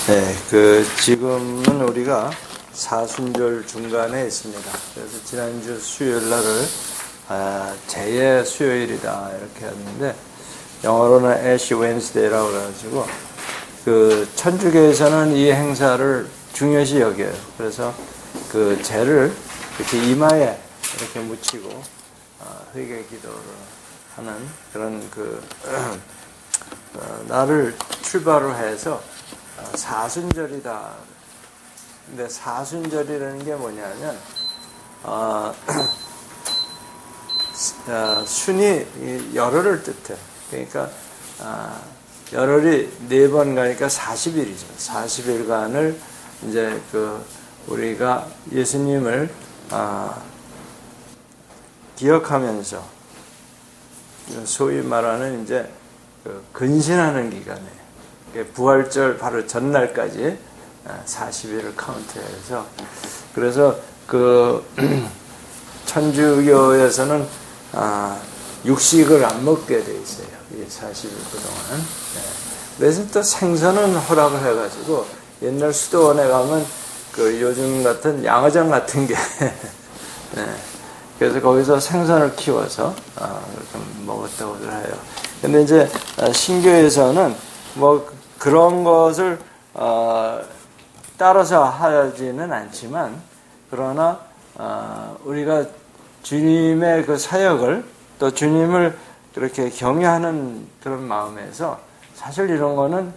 네, 지금은 우리가 사순절 중간에 있습니다. 그래서 지난주 수요일 날을 제의 수요일이다 이렇게 했는데 영어로는 애쉬 웬스데이라고 그래가지고 천주교에서는 이 행사를 중요시 여겨요. 그래서 제를 이렇게 이마에 이렇게 묻히고 회개 기도를 하는 그런 날을 출발을 해서 사순절이다. 근데 사순절이라는 게 뭐냐면 순이 열흘을 뜻해. 그러니까 열흘이 4번 가니까 40일이죠. 40일간을 이제 우리가 예수님을 기억하면서 소위 말하는 이제 근신하는 기간에 부활절 바로 전날까지 40일을 카운트해서 그래서 천주교에서는 육식을 안 먹게 돼 있어요. 이 40일 그동안. 그래서 또 생선은 허락을 해가지고 옛날 수도원에 가면 요즘 같은 양어장 같은 게 그래서 거기서 생선을 키워서 그렇게 먹었다고들 해요. 근데 이제 신교에서는 뭐 그런 것을 따라서 하지는 않지만 그러나 우리가 주님의 그 사역을 또 주님을 그렇게 경외하는 그런 마음에서 사실 이런 거는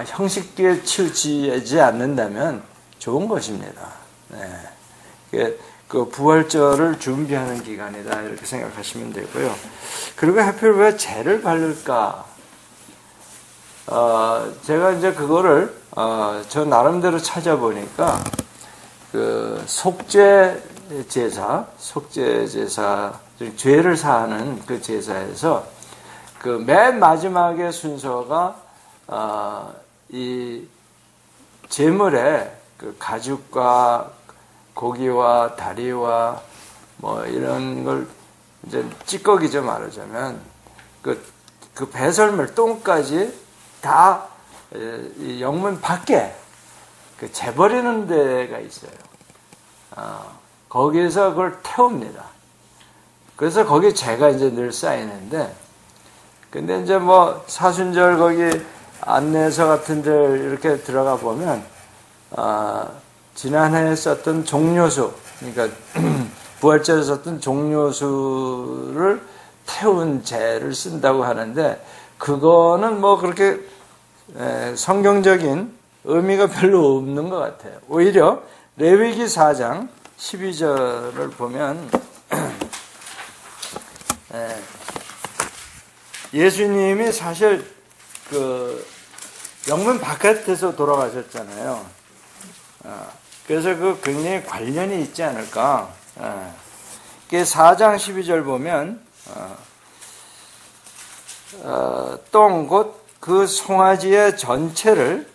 형식에 치우치지 않는다면 좋은 것입니다. 네. 그 부활절을 준비하는 기간이다 이렇게 생각하시면 되고요. 그리고 하필 왜 제를 바를까? 제가 이제 그거를 저 나름대로 찾아보니까 속죄 제사, 죄를 사하는 그 제사에서 맨 마지막의 순서가 이 제물에 가죽과 고기와 다리와 뭐 이런 걸 이제 찌꺼기죠 말하자면 그 배설물 똥까지 다 영문 밖에 재버리는 데가 있어요. 거기에서 그걸 태웁니다. 그래서 거기 재가 이제 늘 쌓이는데, 근데 이제 뭐 사순절 거기 안내서 같은 데 이렇게 들어가 보면 지난해에 썼던 종료수, 그러니까 부활절에 썼던 종료수를 태운 재를 쓴다고 하는데 그거는 뭐 그렇게 성경적인 의미가 별로 없는 것 같아요. 오히려 레위기 4장 12절을 보면 예수님이 사실 영문 바깥에서 돌아가셨잖아요. 그래서 굉장히 관련이 있지 않을까. 4장 12절 보면 똥 곧 그 송아지의 전체를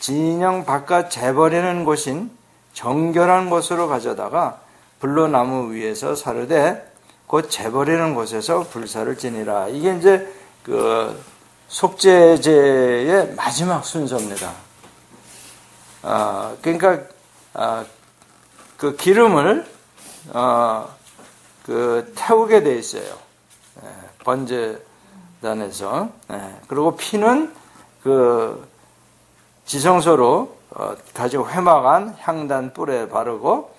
진영 바깥 재버리는 곳인 정결한 곳으로 가져다가 불로 나무 위에서 사르되 곧 재버리는 곳에서 불사를 지니라. 이게 이제 속죄제의 마지막 순서입니다. 그러니까 그 기름을 태우게 돼 있어요. 번제단에서. 그리고 피는 지성소로 가지고 회막한 향단 뿔에 바르고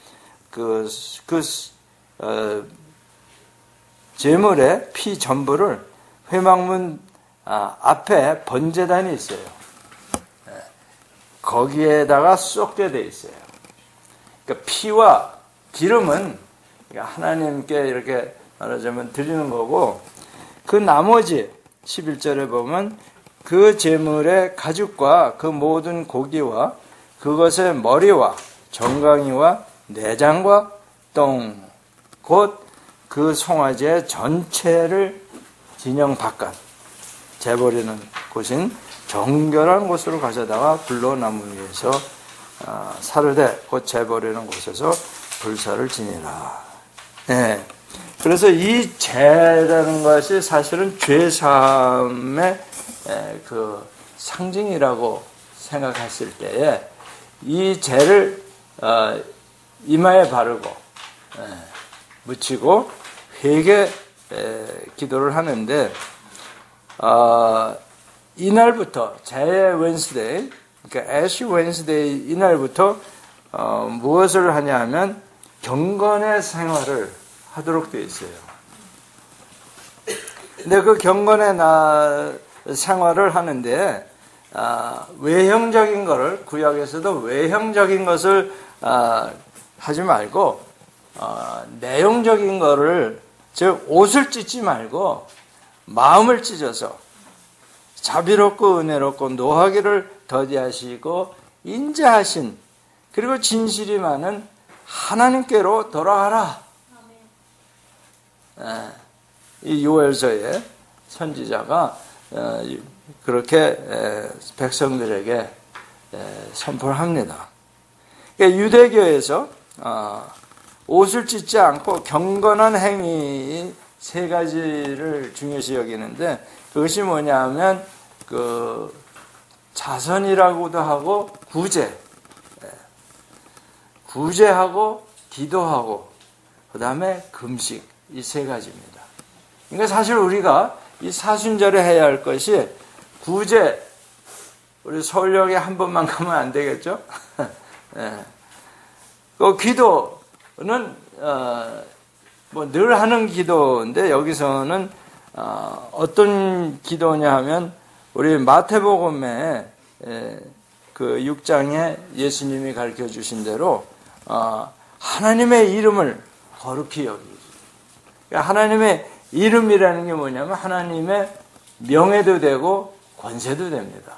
제물의 피 전부를 회막문 앞에 번제단이 있어요. 거기에다가 쏟게 돼 있어요. 그러니까 피와 기름은 하나님께 이렇게 말하자면 드리는 거고, 그 나머지 11절에 보면 그 제물의 가죽과 그 모든 고기와 그것의 머리와 정강이와 내장과 똥 곧 그 송아지의 전체를 진영 바깥 재버리는 곳인 정결한 곳으로 가져다가 불로 나무 위에서 사르되 곧 재버리는 곳에서 불사를 지니라. 네. 그래서 이 죄라는 것이 사실은 죄사함의 상징이라고 생각했을 때에 이 죄를 이마에 바르고 묻히고 회개 기도를 하는데 이날부터 제의 웬스데이, 그러니까 애쉬 웬스데이 이날부터 무엇을 하냐 하면 경건의 생활을 하도록 되어 있어요. 근데 그 경건의 생활을 하는데 외형적인 것을 구약에서도 외형적인 것을 하지 말고 내용적인 것을 즉 옷을 찢지 말고 마음을 찢어서 자비롭고 은혜롭고 노하기를 더디하시고 인자하신 그리고 진실이 많은 하나님께로 돌아가라. 이 요엘서의 선지자가 그렇게 백성들에게 선포를 합니다. 그러니까 유대교에서 옷을 찢지 않고 경건한 행위 세 가지를 중요시 여기는데 그것이 뭐냐 하면 그 자선이라고도 하고 구제하고 기도하고 그 다음에 금식 이 세 가지입니다. 그러니까 사실 우리가 이 사순절에 해야 할 것이 구제 우리 서울역에 한 번만 가면 안 되겠죠? 그 기도는 뭐 늘 하는 기도인데 여기서는 어떤 기도냐 하면 우리 마태복음에 그 6장에 예수님이 가르쳐 주신 대로 하나님의 이름을 거룩히 여기지. 그러니까 하나님의 이름이라는 게 뭐냐면 하나님의 명예도 되고 권세도 됩니다.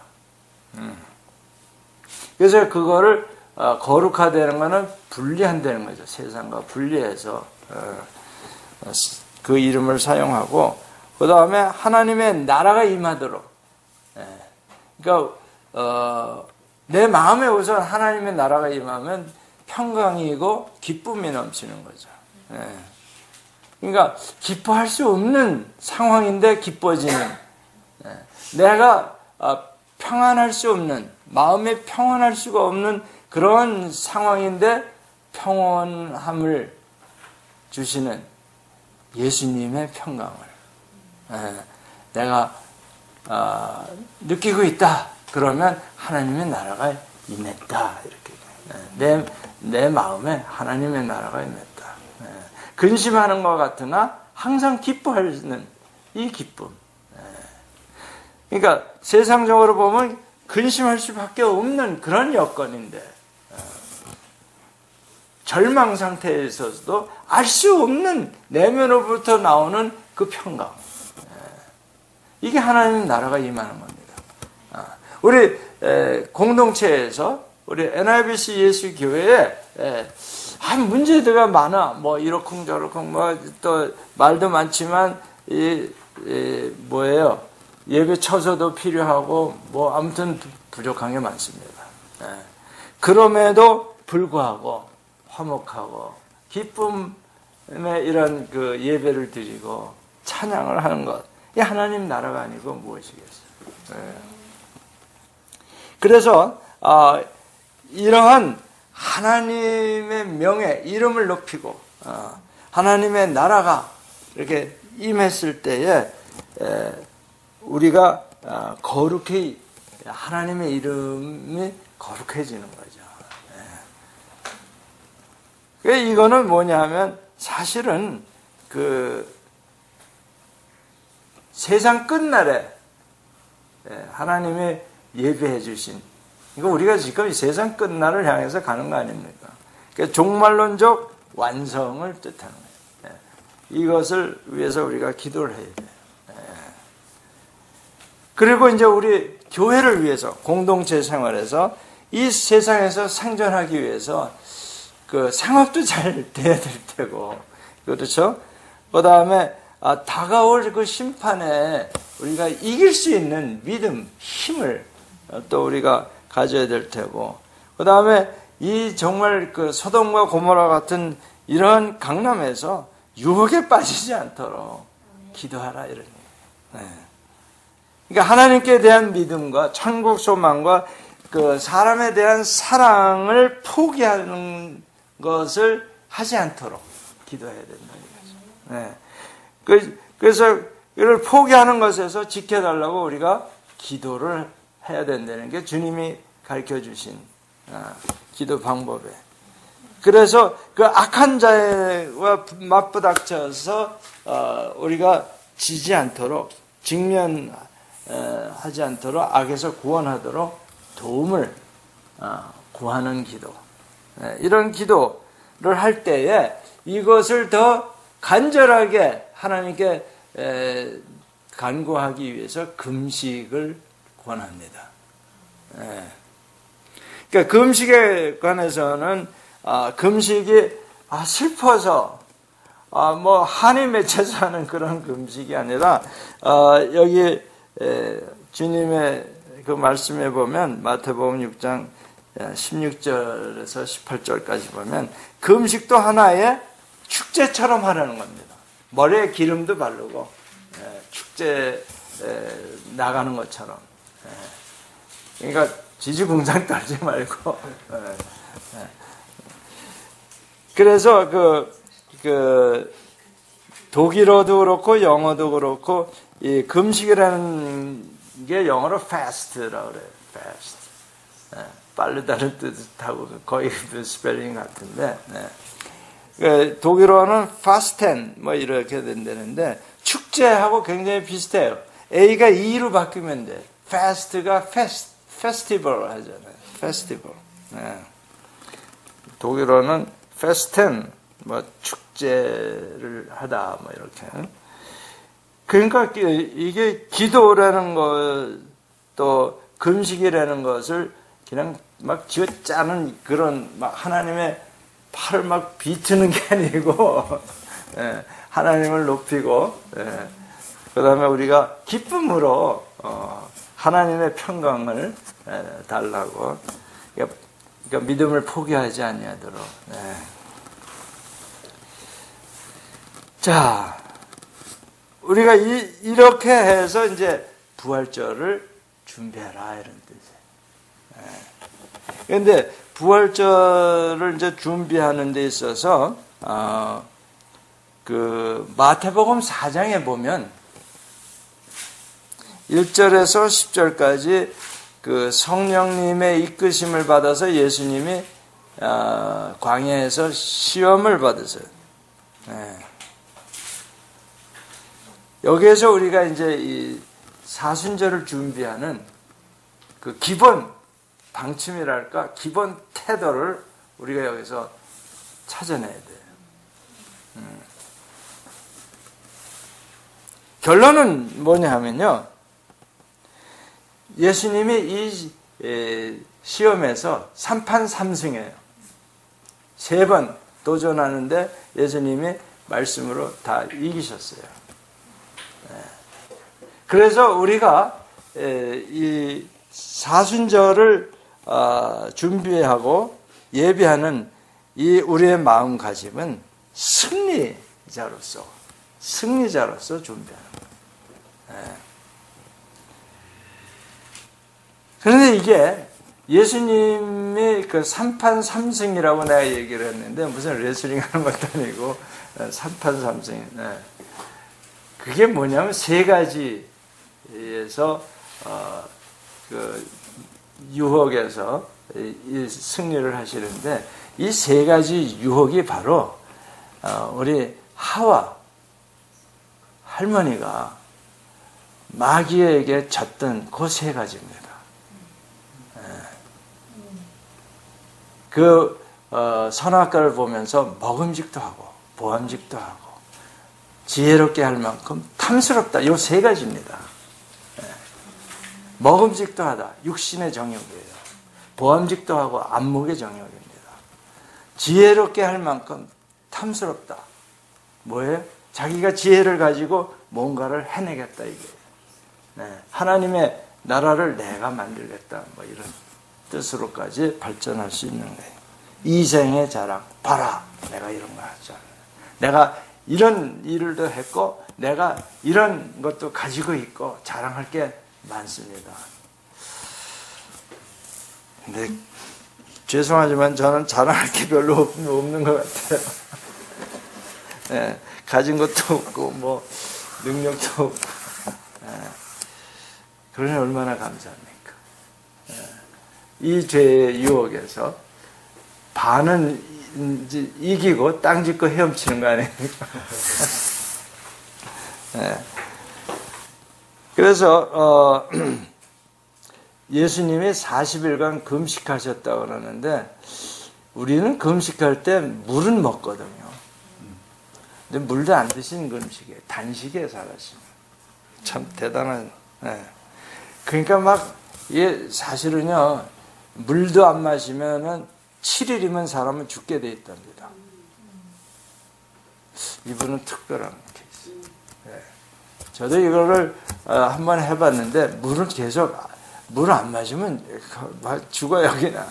그래서 그거를 거룩하다는 것은 분리한다는 거죠. 세상과 분리해서 그 이름을 사용하고 그 다음에 하나님의 나라가 임하도록 그러니까 내 마음에 우선 하나님의 나라가 임하면 평강이고 기쁨이 넘치는 거죠. 그러니까 기뻐할 수 없는 상황인데 기뻐지는 내가 평안할 수 없는 마음에 평안할 수가 없는 그런 상황인데 평온함을 주시는 예수님의 평강을 내가 느끼고 있다. 그러면 하나님의 나라가 임했다. 이렇게 내 마음에 하나님의 나라가 임했다. 근심하는 것 같으나 항상 기뻐하는 이 기쁨. 그러니까 세상적으로 보면 근심할 수밖에 없는 그런 여건인데 절망 상태에 있어서도 알 수 없는 내면으로부터 나오는 그 평강. 이게 하나님 나라가 임하는 겁니다. 우리 공동체에서 우리 NIBC 예수 교회에 문제가 많아. 뭐 이러쿵저러쿵 뭐 또 말도 많지만 뭐예요? 예배 처소도 필요하고 뭐 아무튼 부족한 게 많습니다. 그럼에도 불구하고 화목하고 기쁨의 이런 그 예배를 드리고 찬양을 하는 것. 이 하나님 나라가 아니고 무엇이겠어요? 그래서 이러한 하나님의 명예, 이름을 높이고 하나님의 나라가 이렇게 임했을 때에 우리가 거룩히 하나님의 이름이 거룩해지는 거죠. 이거는 뭐냐면 사실은 그 세상 끝날에 하나님이 예배해 주신 이거 우리가 지금 이 세상 끝날을 향해서 가는 거 아닙니까? 그러니까 종말론적 완성을 뜻하는 거예요. 이것을 위해서 우리가 기도를 해야 돼요. 그리고 이제 우리 교회를 위해서 공동체 생활에서 이 세상에서 생존하기 위해서 그 생업도 잘 돼야 될 테고 그렇죠? 그 다음에 다가올 그 심판에 우리가 이길 수 있는 믿음, 힘을 또 우리가 가져야 될 테고 그 다음에 이 정말 그 소돔과 고모라 같은 이런 강남에서 유혹에 빠지지 않도록 기도하라 이런 얘기예요. 그러니까 하나님께 대한 믿음과 천국 소망과 그 사람에 대한 사랑을 포기하는 것을 하지 않도록 기도해야 된다는 거죠. 네. 그래서 이를 포기하는 것에서 지켜달라고 우리가 기도를 해야 된다는 게 주님이 가르쳐 주신 기도 방법에. 그래서 그 악한 자와 맞부닥쳐서 우리가 지지 않도록, 직면하지 않도록, 악에서 구원하도록 도움을 구하는 기도. 이런 기도를 할 때에 이것을 더 간절하게 하나님께 간구하기 위해서 금식을 권합니다. 그러니까 금식에 관해서는 금식이 슬퍼서 뭐 한이 맺혀서 하는 그런 금식이 아니라 여기 주님의 그 말씀에 보면 마태복음 6장 16절에서 18절까지 보면 금식도 하나의 축제처럼 하라는 겁니다. 머리에 기름도 바르고 축제 나가는 것처럼. 그러니까 지지공상 떨지 말고. 그래서 그 독일어도 그렇고 영어도 그렇고 이 금식이라는 게 영어로 fast라고 그래요. fast. 빠르다는 뜻하고 거의 스펠링 같은데. 독일어는 fasten 뭐 이렇게 된다는데 축제하고 굉장히 비슷해요. A가 E로 바뀌면 돼. fast가 festival 하잖아요. festival. 독일어는 festen 뭐 축제를 하다 뭐 이렇게. 그러니까 이게 기도라는 것 또 금식이라는 것을 그냥 막 쥐어짜는 그런 막 하나님의 팔을 막 비트는 게 아니고 하나님을 높이고 그 다음에 우리가 기쁨으로 하나님의 평강을 달라고 그러니까 믿음을 포기하지 아니하도록. 자, 우리가 이렇게 해서 이제 부활절을 준비해라 이런 뜻이에요. 그런데 부활절을 이제 준비하는 데 있어서 그 마태복음 4장에 보면 1절에서 10절까지 그 성령님의 이끄심을 받아서 예수님이 광야에서 시험을 받으세요. 여기에서 우리가 이제 이 사순절을 준비하는 그 기본 방침이랄까 기본 태도를 우리가 여기서 찾아내야 돼요. 결론은 뭐냐 하면요. 예수님이 이 시험에서 3판삼승이에요. 3번 도전하는데 예수님이 말씀으로 다 이기셨어요. 그래서 우리가 이 사순절을 준비하고 예비하는 이 우리의 마음가짐은 승리자로서 준비하는 거예요. 그런데 이게 예수님이 그 3판삼승이라고 내가 얘기를 했는데 무슨 레슬링 하는 것도 아니고 3판삼승. 그게 뭐냐면 3가지에서 그 유혹에서 이 승리를 하시는데 이 3가지 유혹이 바로 우리 하와 할머니가 마귀에게 졌던 그 3가지입니다. 그 선악과를 보면서 먹음직도 하고 보암직도 하고 지혜롭게 할 만큼 탐스럽다. 이 3가지입니다. 먹음직도 하다. 육신의 정욕이에요. 보암직도 하고 안목의 정욕입니다. 지혜롭게 할 만큼 탐스럽다. 뭐예요? 자기가 지혜를 가지고 뭔가를 해내겠다 이게. 하나님의 나라를 내가 만들겠다. 뭐 이런 뜻으로까지 발전할 수 있는 거예요. 이생의 자랑. 봐라. 내가 이런 거 하잖아. 내가 이런 일도 했고 내가 이런 것도 가지고 있고 자랑할 게 많습니다. 근데 죄송하지만 저는 자랑할 게 별로 없는 것 같아요. 예, 가진 것도 없고 뭐 능력도 없고. 예, 그러니 얼마나 감사합니까? 예, 이 죄의 유혹에서 반은 이제 이기고 땅 짚고 헤엄치는 거 아닙니까? 예. 그래서 예수님이 40일간 금식하셨다고 그러는데 우리는 금식할 때 물은 먹거든요. 근데 물도 안 드신 금식이에요. 단식에 살았습니다. 참 대단한. 예. 그러니까 막 이게 사실은요 물도 안 마시면은 7일이면 사람은 죽게 돼 있답니다. 이분은 특별한 케이스. 예. 저도 이거를 한번 해봤는데 물을 계속 물 안 마시면 죽어요 그냥.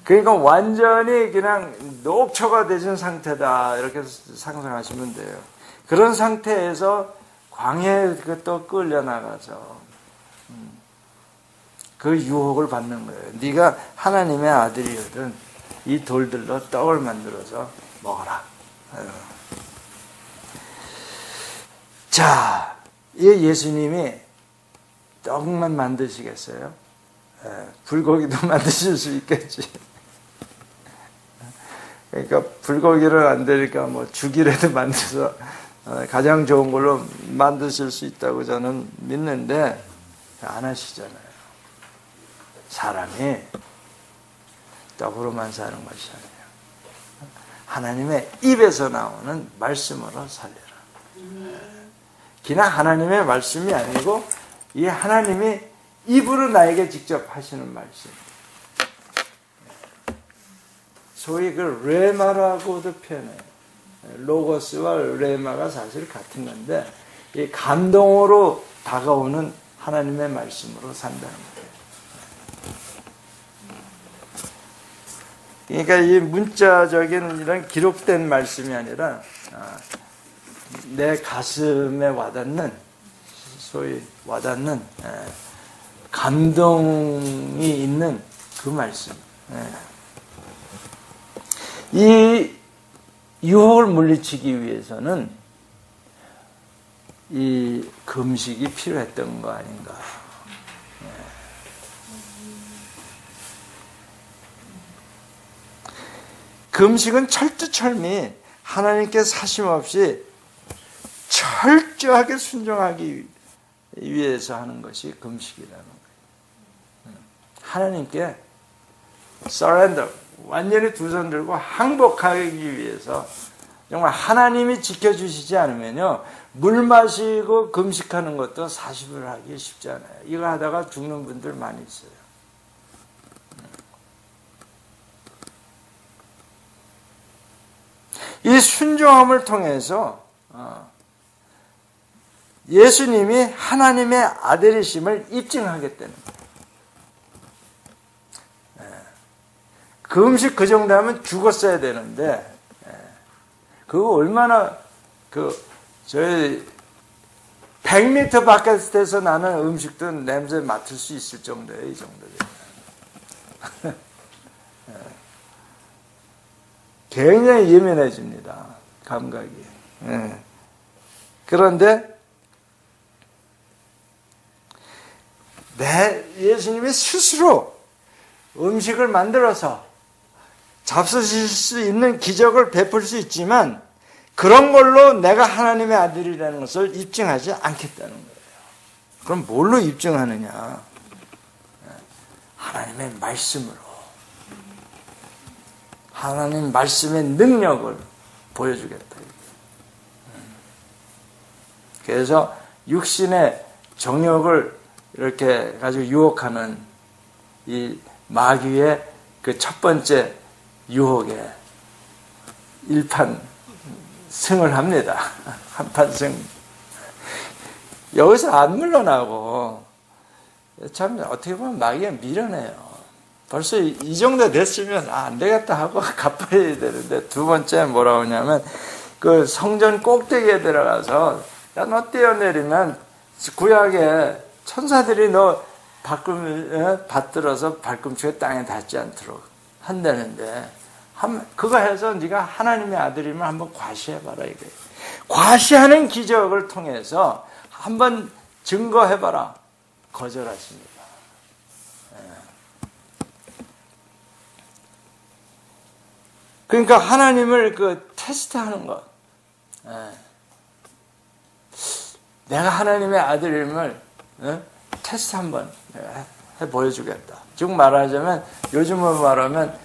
그러니까 완전히 그냥 녹초가 되신 상태다 이렇게 상상하시면 돼요. 그런 상태에서 광야에 또 끌려나가서 그 유혹을 받는 거예요. 네가 하나님의 아들이거든 이 돌들로 떡을 만들어서 먹어라. 자, 이 예수님이 떡만 만드시겠어요? 불고기도 만드실 수 있겠지. 그러니까 불고기를 안 되니까 뭐 죽이라도 만들어서 가장 좋은 걸로 만드실 수 있다고 저는 믿는데 안 하시잖아요. 사람이 떡으로만 사는 것이 아니에요. 하나님의 입에서 나오는 말씀으로 살려라. 그냥 하나님의 말씀이 아니고 이 하나님이 입으로 나에게 직접 하시는 말씀. 소위 그 레마라고도 표현해요. 로고스와 레마가 사실 같은 건데 이 감동으로 다가오는 하나님의 말씀으로 산다는 거예요. 그러니까 이 문자적인 이런 기록된 말씀이 아니라 내 가슴에 와닿는 소위 와닿는 감동이 있는 그 말씀. 이 유혹을 물리치기 위해서는 이 금식이 필요했던 거 아닌가. 금식은 철두철미 하나님께 사심없이 철저하게 순종하기 위해서 하는 것이 금식이라는 거예요. 하나님께 surrender, 완전히 두 손 들고 항복하기 위해서 정말 하나님이 지켜주시지 않으면요 물 마시고 금식하는 것도 40을 하기 쉽지 않아요. 이거 하다가 죽는 분들 많이 있어요. 이 순종함을 통해서 예수님이 하나님의 아들이심을 입증하겠다는 거예요. 금식 그 정도 하면 죽었어야 되는데 그거 얼마나 저희 100m 바깥에서 나는 음식도 냄새 맡을 수 있을 정도예요. 이 정도면 굉장히 예민해집니다. 감각이. 그런데 예수님이 스스로 음식을 만들어서 잡수실 수 있는 기적을 베풀 수 있지만 그런 걸로 내가 하나님의 아들이라는 것을 입증하지 않겠다는 거예요. 그럼 뭘로 입증하느냐? 하나님의 말씀으로. 하나님 말씀의 능력을 보여주겠다. 그래서 육신의 정욕을 이렇게 가지고 유혹하는 이 마귀의 그 첫 번째 유혹에 일판 승을 합니다. 한판 승. 여기서 안 물러나고 참 어떻게 보면 마귀가 밀어내요. 벌써 이 정도 됐으면 안 되겠다 하고 갚아야 되는데 두 번째 뭐라고 하냐면 그 성전 꼭대기에 들어가서 야 너 뛰어내리면 구약에 천사들이 너 받들어서 발꿈치가 땅에 닿지 않도록 한다는데, 그거 해서 네가 하나님의 아들이면 한번 과시해봐라 이게. 과시하는 기적을 통해서 한번 증거해봐라. 거절하십니다. 그러니까 하나님을 테스트하는 것. 내가 하나님의 아들임을 테스트 한번 해 보여주겠다. 즉 말하자면, 요즘으로 말하면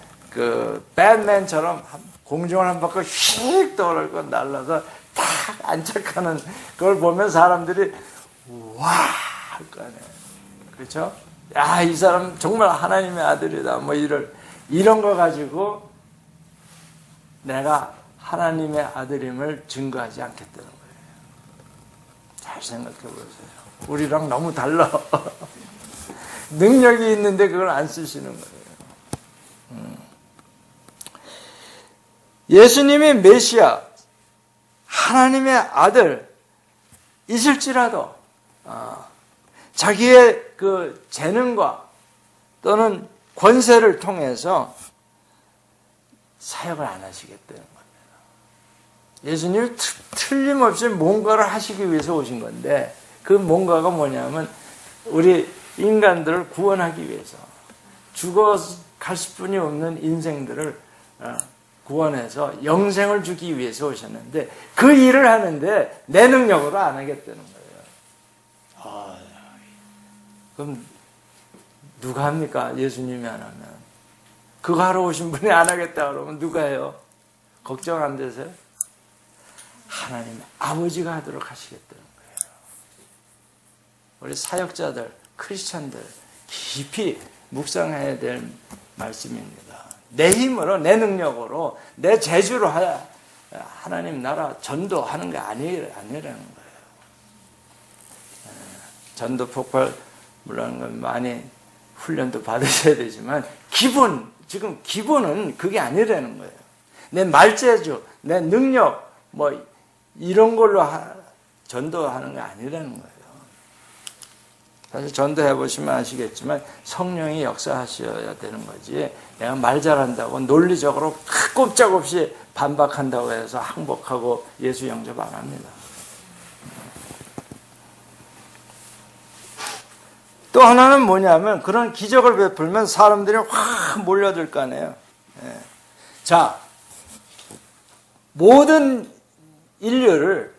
배트맨처럼 공중을 한 바퀴 휙 돌고 날아서 딱 안착하는 그걸 보면 사람들이 와 할 거 아니에요. 그렇죠? 야, 이 사람 정말 하나님의 아들이다. 뭐 이런 거 가지고 내가 하나님의 아들임을 증거하지 않겠다는 거예요. 잘 생각해 보세요. 우리랑 너무 달라. 능력이 있는데 그걸 안 쓰시는 거예요. 예수님이 메시아, 하나님의 아들 있을지라도 자기의 재능과 또는 권세를 통해서 사역을 안 하시겠다는 겁니다. 예수님이 틀림없이 뭔가를 하시기 위해서 오신 건데, 그 뭔가가 뭐냐면 우리 인간들을 구원하기 위해서, 죽어 갈 수뿐이 없는 인생들을 구원해서 영생을 주기 위해서 오셨는데, 그 일을 하는데 내 능력으로 안 하겠다는 거예요. 그럼 누가 합니까? 예수님이 안 하면. 그거 하러 오신 분이 안 하겠다 그러면 누가 해요? 걱정 안 되세요? 하나님 아버지가 하도록 하시겠다는 거예요. 우리 사역자들, 크리스찬들 깊이 묵상해야 될 말씀입니다. 내 힘으로, 내 능력으로, 내 재주로 하나님 나라 전도하는 게 아니라는 거예요. 전도 폭발 물론 건 많이 훈련도 받으셔야 되지만 지금 기본은 그게 아니라는 거예요. 내 말재주, 내 능력 뭐 이런 걸로 전도하는 게 아니라는 거예요. 사실 전도해 보시면 아시겠지만 성령이 역사하셔야 되는 거지, 내가 말 잘한다고 논리적으로 꼼짝없이 반박한다고 해서 항복하고 예수 영접 안 합니다. 또 하나는 뭐냐면, 그런 기적을 베풀면 사람들이 확 몰려들 거 아니에요. 자, 모든 인류를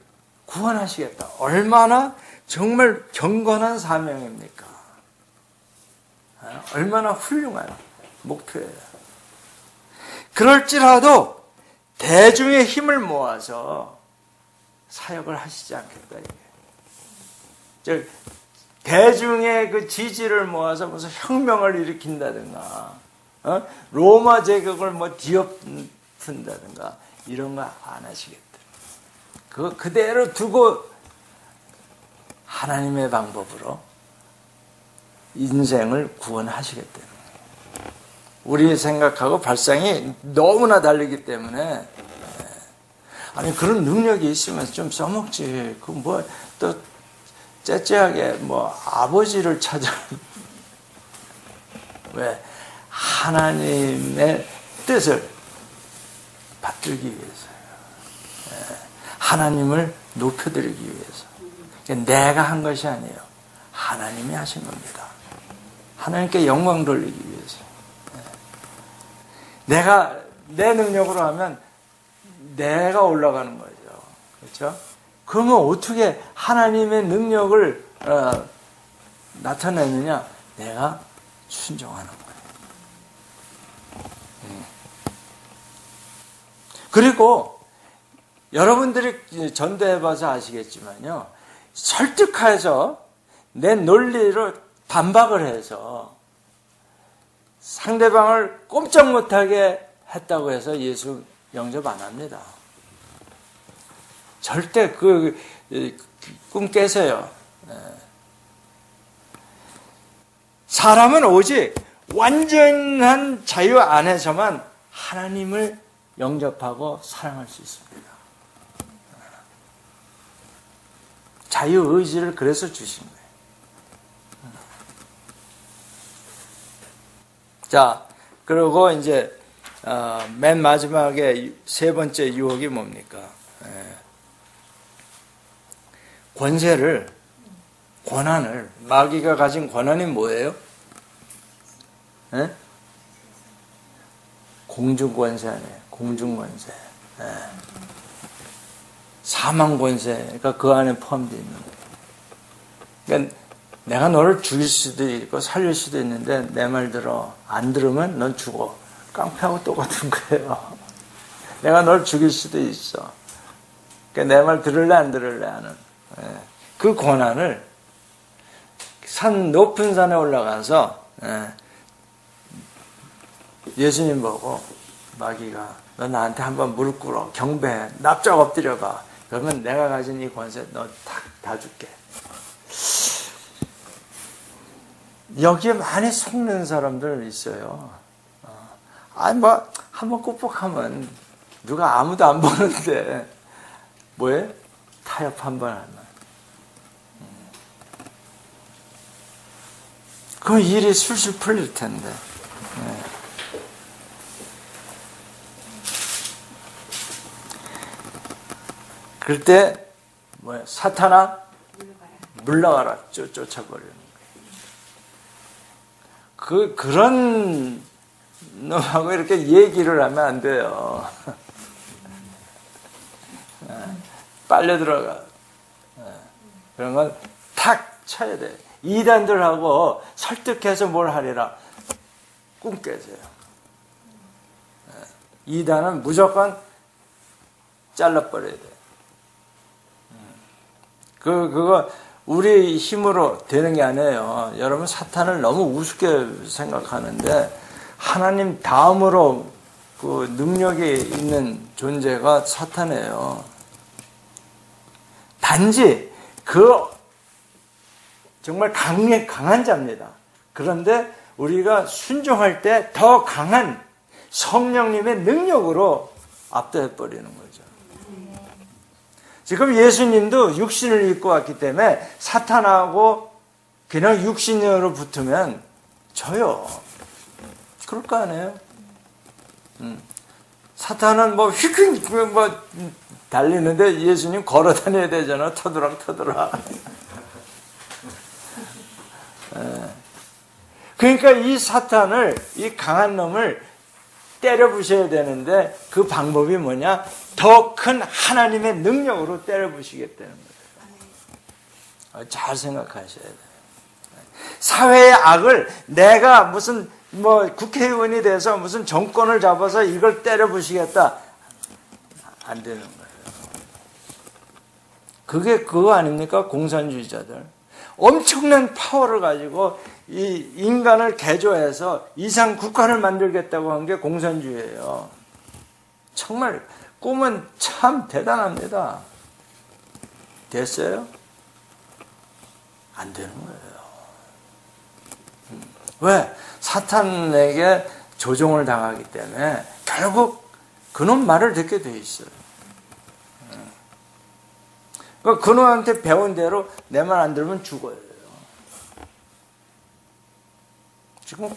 구원하시겠다. 얼마나 정말 경건한 사명입니까? 얼마나 훌륭한 목표예요. 그럴지라도 대중의 힘을 모아서 사역을 하시지 않겠다. 즉 대중의 그 지지를 모아서 무슨 혁명을 일으킨다든가, 로마 제국을 뭐 뒤엎는다든가 이런 거 안 하시겠다. 그거 그대로 두고 하나님의 방법으로 인생을 구원하시겠다는 거예요. 우리 생각하고 발상이 너무나 다르기 때문에, 아니 그런 능력이 있으면 좀 써먹지. 그 뭐 또 째째하게 뭐 아버지를 찾아. 왜? 하나님의 뜻을 받들기 위해서요. 하나님을 높여드리기 위해서. 내가 한 것이 아니에요. 하나님이 하신 겁니다. 하나님께 영광 돌리기 위해서. 내가 내 능력으로 하면 내가 올라가는 거죠. 그렇죠? 그러면 어떻게 하나님의 능력을 나타내느냐? 내가 순종하는 거예요. 그리고 여러분들이 전도해봐서 아시겠지만요, 설득해서 내 논리로 반박을 해서 상대방을 꼼짝 못하게 했다고 해서 예수 영접 안 합니다. 절대 그 꿈 깨세요. 사람은 오직 완전한 자유 안에서만 하나님을 영접하고 사랑할 수 있습니다. 자유의지를 그래서 주신 거예요. 자, 그리고 이제 맨 마지막에 세 번째 유혹이 뭡니까? 권세를, 권한을, 마귀가 가진 권한이 뭐예요? 공중권세 아니에요. 공중권세. 사망권세가 그 안에 포함되어 있는 거예요. 그러니까 내가 너를 죽일 수도 있고 살릴 수도 있는데 내 말 들어. 안 들으면 넌 죽어. 깡패하고 똑같은 거예요. 내가 널 죽일 수도 있어. 그러니까 내 말 들을래 안 들을래 하는 그 권한을 높은 산에 올라가서 예수님 보고 마귀가 너 나한테 한번 무릎 꿇어 경배해 납작 엎드려봐. 그러면 내가 가진 이 권세 너 다 줄게. 여기에 많이 속는 사람들 있어요. 아니 뭐 한번 꾹꾹하면 누가 아무도 안 보는데 뭐해? 타협 한번 하면 그럼 일이 술술 풀릴 텐데. 그럴 때 뭐야? 사탄아 물러가라 쫓아버리는 거예요. 그런 놈하고 이렇게 얘기를 하면 안 돼요. 빨려 들어가. 그런 건 탁 쳐야 돼. 이단들하고 설득해서 뭘 하리라. 꿈 깨져요. 이단은 무조건 잘라버려야 돼. 그거 우리 힘으로 되는 게 아니에요. 여러분 사탄을 너무 우습게 생각하는데 하나님 다음으로 그 능력이 있는 존재가 사탄이에요. 단지 정말 강한 자입니다. 그런데 우리가 순종할 때 더 강한 성령님의 능력으로 압도해 버리는 거죠. 지금 예수님도 육신을 입고 왔기 때문에 사탄하고 그냥 육신으로 붙으면 져요. 그럴 거 아니에요? 사탄은 뭐 휙휙 달리는데 예수님 걸어 다녀야 되잖아. 터드락. 그러니까 이 사탄을, 이 강한 놈을 때려 부셔야 되는데 그 방법이 뭐냐? 더 큰 하나님의 능력으로 때려 부시겠다는 거예요. 잘 생각하셔야 돼요. 사회의 악을 내가 무슨 국회의원이 돼서 무슨 정권을 잡아서 이걸 때려 부시겠다. 안 되는 거예요. 그게 그거 아닙니까? 공산주의자들. 엄청난 파워를 가지고 이 인간을 개조해서 이상 국가를 만들겠다고 한 게 공산주의예요. 정말 꿈은 참 대단합니다. 됐어요? 안 되는 거예요. 왜? 사탄에게 조종을 당하기 때문에 결국 그놈 말을 듣게 돼 있어요. 그놈한테 배운 대로 내 말 안 들으면 죽어요. 지금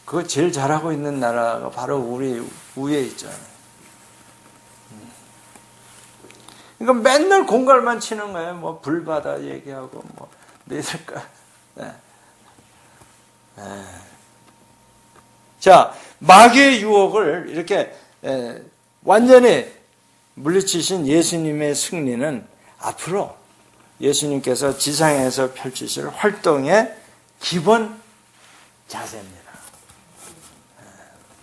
그거 제일 잘하고 있는 나라가 바로 우리 위에 있잖아요. 그러니까 맨날 공갈만 치는 거예요. 뭐 불바다 얘기하고 뭐 너희들까. 자, 마귀의 유혹을 이렇게 완전히 물리치신 예수님의 승리는 앞으로 예수님께서 지상에서 펼치실 활동의 기본 자세입니다.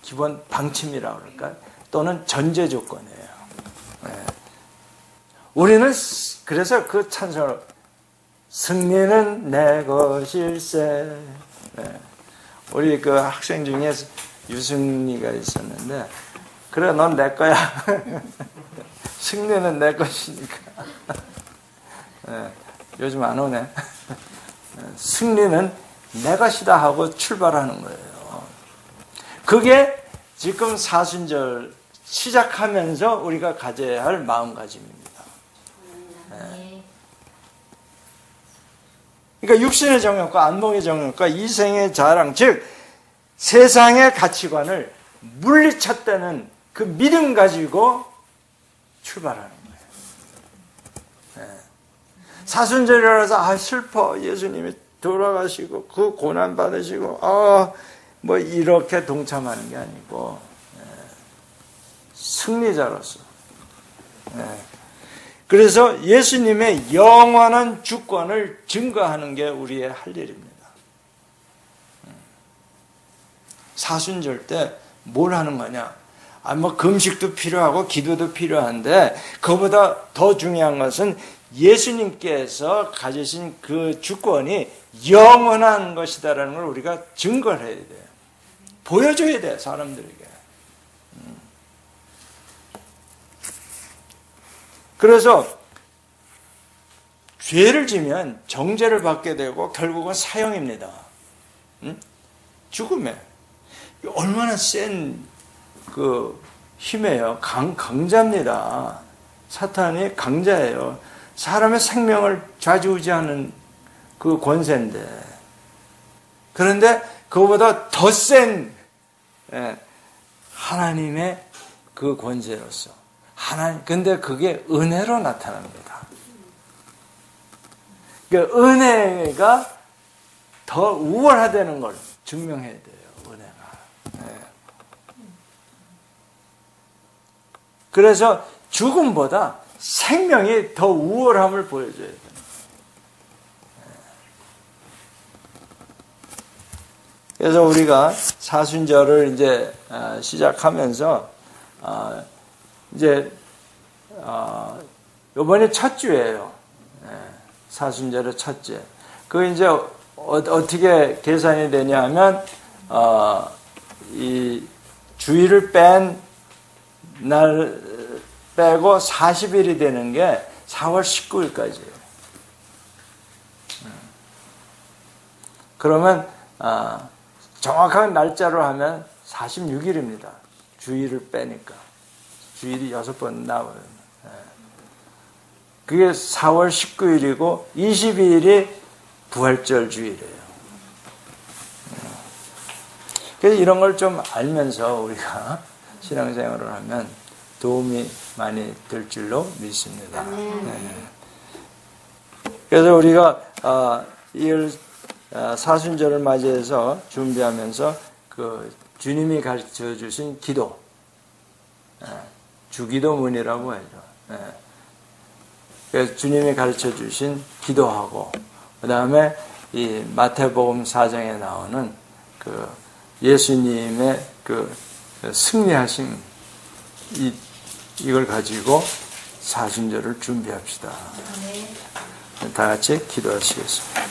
기본 방침이라고 그럴까요? 또는 전제 조건이에요. 우리는 그래서 그 찬송을 승리는 내 것일세. 우리 그 학생 중에 유승리가 있었는데 그래 넌 내 거야. 승리는 내 것이니까. 요즘 안 오네. 승리는 내 것이다 하고 출발하는 거예요. 그게 지금 사순절 시작하면서 우리가 가져야 할 마음가짐입니다. 그러니까 육신의 정욕과 안목의 정욕과 이생의 자랑, 즉 세상의 가치관을 물리쳤다는 그 믿음 가지고 출발하는 거예요. 네. 사순절이라서 슬퍼, 예수님이 돌아가시고 그 고난 받으시고 뭐 이렇게 동참하는 게 아니고 승리자로서. 그래서 예수님의 영원한 주권을 증거하는 게 우리의 할 일입니다. 사순절 때 뭘 하는 거냐? 뭐 금식도 필요하고 기도도 필요한데 그보다 더 중요한 것은 예수님께서 가지신 그 주권이 영원한 것이다라는 걸 우리가 증거를 해야 돼요. 보여줘야 돼요, 사람들에게. 그래서 죄를 지면 정죄를 받게 되고 결국은 사형입니다. 죽음에. 얼마나 센 그 힘이에요. 강자입니다. 사탄이 강자예요. 사람의 생명을 좌지우지하는 그 권세인데. 그런데 그거보다 더 센 하나님의 그 권세로서. 근데 그게 은혜로 나타납니다. 그러니까 은혜가 더 우월하다는 걸 증명해야 돼요. 은혜가. 그래서 죽음보다 생명이 더 우월함을 보여줘야 돼요. 그래서 우리가 사순절을 이제 시작하면서 이제 이번에 첫 주예요. 사순절의 첫째. 그 이제 어떻게 계산이 되냐면 이 주일을 뺀 날 빼고 40일이 되는 게 4월 19일까지예요. 그러면 정확한 날짜로 하면 46일입니다. 주일을 빼니까. 주일이 6번 나와요. 그게 4월 19일이고 22일이 부활절 주일이에요. 그래서 이런 걸 좀 알면서 우리가 신앙생활을 하면 도움이 많이 될 줄로 믿습니다. 그래서 우리가 이 사순절을 맞이해서 준비하면서 그 주님이 가르쳐 주신 기도, 주기도문이라고 하죠. 그래서 주님이 가르쳐 주신 기도하고, 그 다음에 이 마태복음 4장에 나오는 그 예수님의 그 승리하신 이걸 가지고 사순절을 준비합시다. 다 같이 기도하시겠습니다.